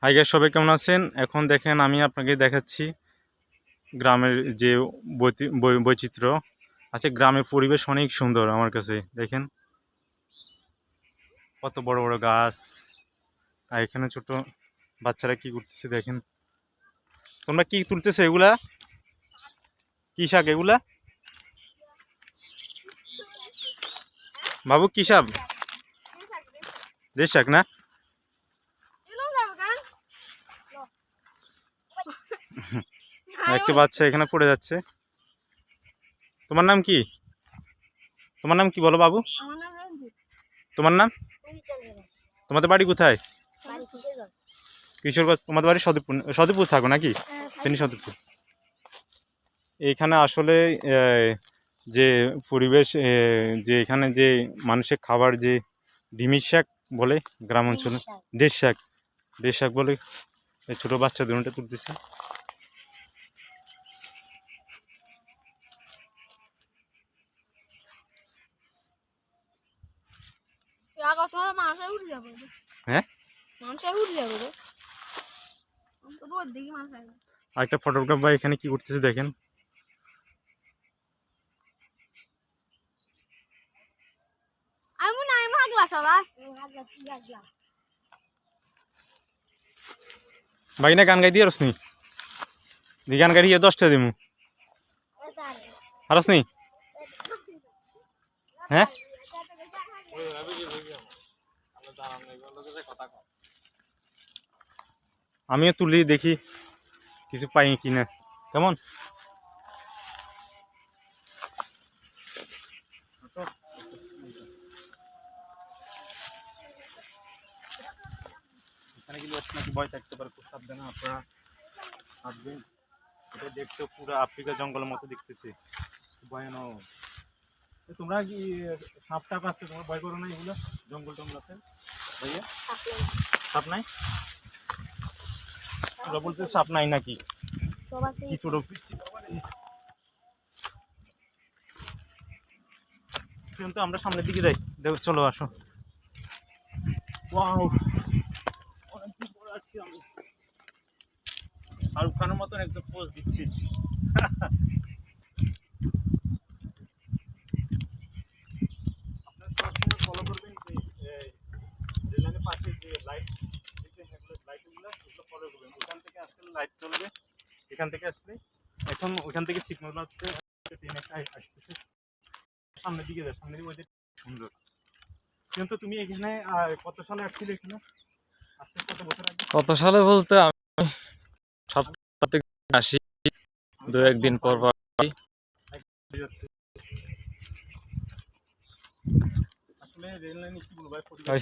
Hi guys, সবাই কেমন আছেন? এখন দেখেন আমি আপনাকে দেখাচ্ছি গ্রামের যে বৈচিত্র্য আছে। গ্রামের পরিবেশ অনেক সুন্দর আমার কাছে। দেখেন কত বড় বড় গাছ, আর এখানে ছোট বাচ্চারা কি করতেছে দেখেন। তোমরা কি তুলতেছো? এগুলা কি শাক? এগুলা বাবু কি শাক? রেশ শাক না? একটা বাচ্চা এখানে পড়ে যাচ্ছে। তোমার নাম কি? তোমার নাম কি বলো বাবু? তোমার নাম? তোমাদের বাড়ি কোথায়? কিশোরগঞ্জ। তোমাদের বাড়ি সদরপুর? সদরপুর থাকো নাকি? তিনি সদরপুর। এইখানে আসলে যে পরিবেশ, যে এখানে যে মানুষের খাবার, যে ডিমির শাক বলে গ্রাম অঞ্চলে, দেশ শাক বলে, ছোট বাচ্চা দুটো তুলতেছে। হ্যাঁ, আরেকটা ফটোগ্রাফ ভাই এখানে কি করতেছে দেখেন। ভাই না গান গাই দিয়ে রসনি, গান গাইয়ে 10টা দিমু আরসনি। হ্যাঁ, আমিও তুলি, দেখি কিছু পাই কিনা। কেমন? এখানে কিন্তু নাকি ভয় থাকতে পারে, খুব সাবধানে আপনারা আসবেন। এটা দেখতে পুরো আফ্রিকা জঙ্গলের মতো দেখতেছে, ভয়ানক। তোমরা কি সাপ টাপ আছে, তোমরা ভয় করো না? এগুলো জঙ্গল টঙ্গল আছে ভাইয়া, সাপ নাই? ওরা বলতে সাপ নাই নাকি? কি ছোট কিন্তু আমরা সামনের দিকে যাই। দেখো, চলো আসো। ওয়াও, অনেকদিন পরে আসছি আমি। আর ওখানের মতন একদম পোজ দিচ্ছি। আপনার ফলো করবেন যে রেললাইনের পাশে যে লাইট লাইটগুলো ফলো করবেন। ওখান থেকে আসলে লাইট চলবে, এখান থেকে আসলে। এখন ওখান থেকে সিগন্যাল আসছে, ট্রেন একটা আসতেছে। সামনের দিকে যায়, সামনের দিকে ওই যে সুন্দর। কিন্তু তুমি এখানে কত সালে আসছিলে? এখানে আসতে কত বছর আগে? কত সালে বলতে আমি সপ্তাহ থেকে আসি, দু একদিন পর পর। আসলে রেল লাইনে কি বলবো ভাই,